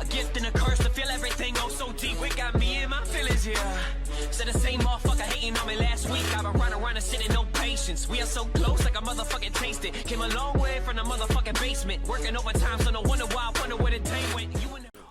gift and a curse to feel everything oh so deep. It got me in my feelings, yeah. Said the same motherfucker hating on me last week. I've been running around and sitting no patience. We are so close like a motherfucking tasted. Came a long way from the motherfucking basement. Working overtime, so no wonder why I wonder where the day went.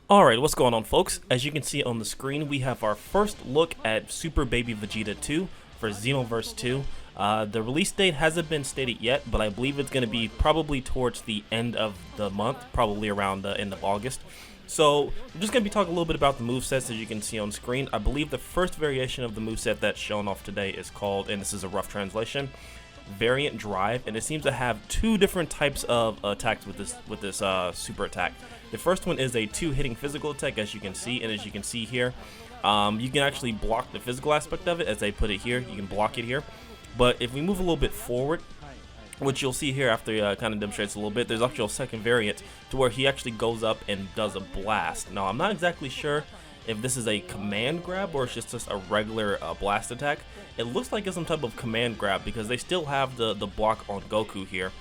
Alright, what's going on, folks? As you can see on the screen, we have our first look at Super Baby Vegeta 2 for Xenoverse 2. The release date hasn't been stated yet, but I believe it's going to be probably towards the end of the month, probably around the end of August. So, I'm just going to be talking a little bit about the movesets as you can see on screen. I believe the first variation of the moveset that's shown off today is called, and this is a rough translation, Variant Drive, and it seems to have two different types of attacks with this super attack. The first one is a two-hitting physical attack, as you can see, and as you can see here, you can actually block the physical aspect of it, as they put it here. You can block it here. But if we move a little bit forward, which you'll see here after kind of demonstrates a little bit, there's actually a second variant to where he actually goes up and does a blast. Now, I'm not exactly sure if this is a command grab or it's just a regular blast attack. It looks like it's some type of command grab because they still have the block on Goku here,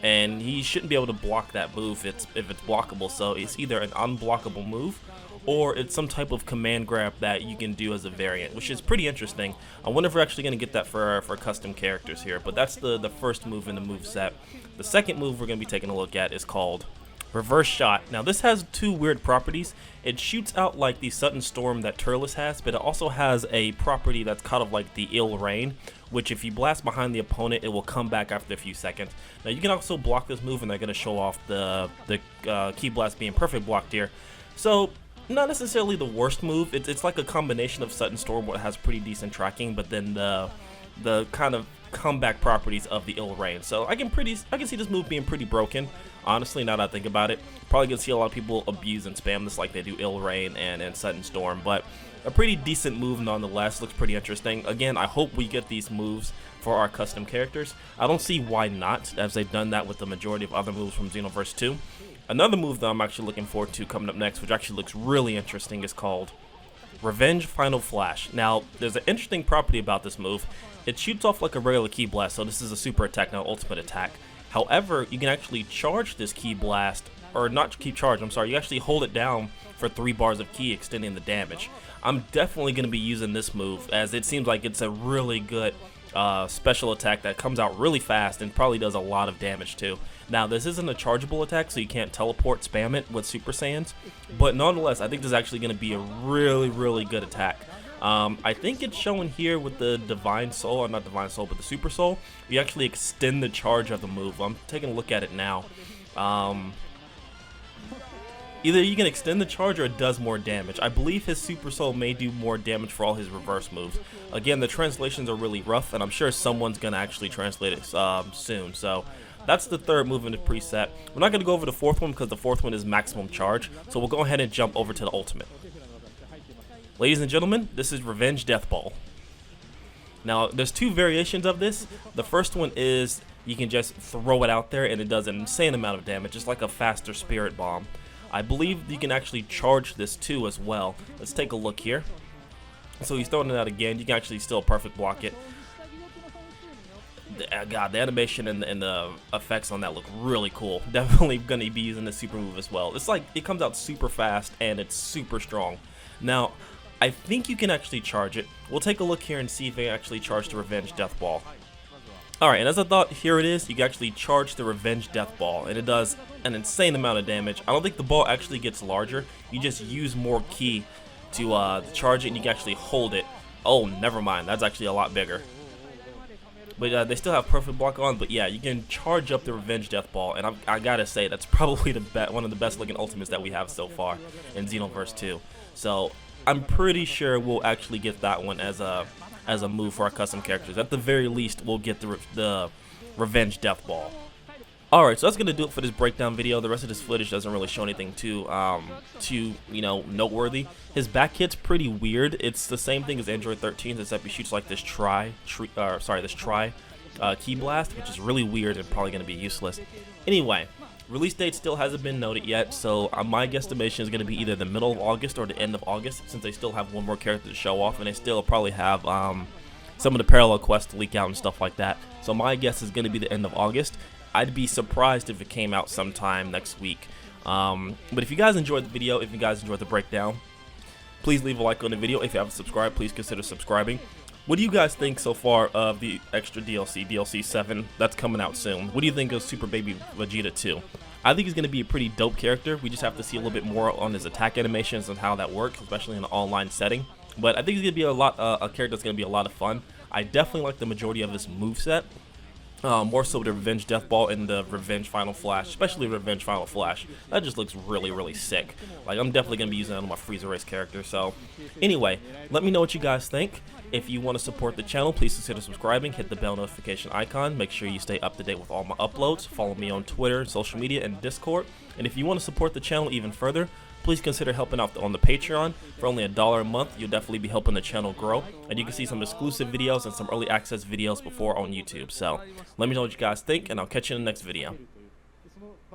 and he shouldn't be able to block that move if it's blockable. So it's either an unblockable move or it's some type of command grab that you can do as a variant, which is pretty interesting. I wonder if we're actually going to get that for custom characters here, but that's the first move in the move set. The second move we're going to be taking a look at is called Reverse Shot. Now this has two weird properties. It shoots out like the sudden storm that Turles has, but it also has a property that's kind of like the ill rain, which if you blast behind the opponent, it will come back after a few seconds. Now you can also block this move, and they're going to show off the key blast being perfect blocked here. So not necessarily the worst move. It's like a combination of sudden storm where it has pretty decent tracking, but then the kind of comeback properties of the ill rain. So I can see this move being pretty broken. Honestly, now that I think about it, probably gonna see a lot of people abuse and spam this like they do ill rain and sudden storm, but a pretty decent move nonetheless. Looks pretty interesting. Again, I hope we get these moves for our custom characters. I don't see why not, as they've done that with the majority of other moves from Xenoverse 2. Another move that I'm actually looking forward to coming up next, which actually looks really interesting, is called Revenge Final Flash. Now, there's an interesting property about this move. It shoots off like a regular Ki Blast, so this is a super attack, not ultimate attack. However, you can actually charge this Ki Blast, or not keep charge, I'm sorry, you actually hold it down for 3 bars of Ki, extending the damage. I'm definitely going to be using this move, as it seems like it's a really good special attack that comes out really fast and probably does a lot of damage too. Now, this isn't a chargeable attack, so you can't teleport spam it with Super Saiyans, but nonetheless, I think this is actually going to be a really good attack. I think it's showing here with the Divine Soul, or not Divine Soul, but the Super Soul, you actually extend the charge of the move. I'm taking a look at it now. Either you can extend the charge or it does more damage. I believe his Super Soul may do more damage for all his reverse moves. Again, the translations are really rough, and I'm sure someone's going to actually translate it soon. So that's the third move in the preset. We're not going to go over the fourth one because the fourth one is maximum charge. So we'll go ahead and jump over to the ultimate. Ladies and gentlemen, this is Revenge Death Ball. Now, there's two variations of this. The first one is you can just throw it out there and it does an insane amount of damage, just like a faster Spirit Bomb. I believe you can actually charge this too as well. Let's take a look here. So he's throwing it out again. You can actually still perfect block it. God, the animation and the effects on that look really cool. Definitely going to be using the super move as well. It's like it comes out super fast and it's super strong. Now, I think you can actually charge it. We'll take a look here and see if they actually charge the Revenge Death Ball. Alright, and as I thought, here it is. You can actually charge the Revenge Death Ball, and it does an insane amount of damage. I don't think the ball actually gets larger. You just use more Ki to charge it, and you can actually hold it. Oh, never mind. That's actually a lot bigger. But they still have perfect block on, but yeah, you can charge up the Revenge Death Ball, and I gotta say, that's probably one of the best looking ultimates that we have so far in Xenoverse 2. So I'm pretty sure we'll actually get that one as a move for our custom characters. At the very least, we'll get the Revenge Death Ball. Alright, so that's going to do it for this breakdown video. The rest of this footage doesn't really show anything too noteworthy. His back hit's pretty weird. It's the same thing as Android 13, except he shoots like this Ki Blast, which is really weird and probably going to be useless. Anyway, release date still hasn't been noted yet, so my guesstimation is going to be either the middle of August or the end of August, since they still have one more character to show off, and they still probably have some of the parallel quests to leak out and stuff like that. So my guess is going to be the end of August. I'd be surprised if it came out sometime next week. But if you guys enjoyed the video, if you guys enjoyed the breakdown, please leave a like on the video. If you haven't subscribed, please consider subscribing. What do you guys think so far of the extra DLC 7 that's coming out soon? What do you think of Super Baby Vegeta 2? I think he's going to be a pretty dope character. We just have to see a little bit more on his attack animations and how that works, especially in an online setting. But I think he's going to be a character that's going to be a lot of fun. I definitely like the majority of his moveset. More so the Revenge Death Ball and the Revenge Final Flash, especially Revenge Final Flash. That just looks really, really sick. Like, I'm definitely going to be using that on my Frieza Race character. So, anyway, let me know what you guys think. If you want to support the channel, please consider subscribing, hit the bell notification icon, make sure you stay up to date with all my uploads, follow me on Twitter, social media, and Discord. And if you want to support the channel even further, please consider helping out on the Patreon. For only $1 a month, you'll definitely be helping the channel grow, and you can see some exclusive videos and some early access videos before on YouTube. So let me know what you guys think, and I'll catch you in the next video.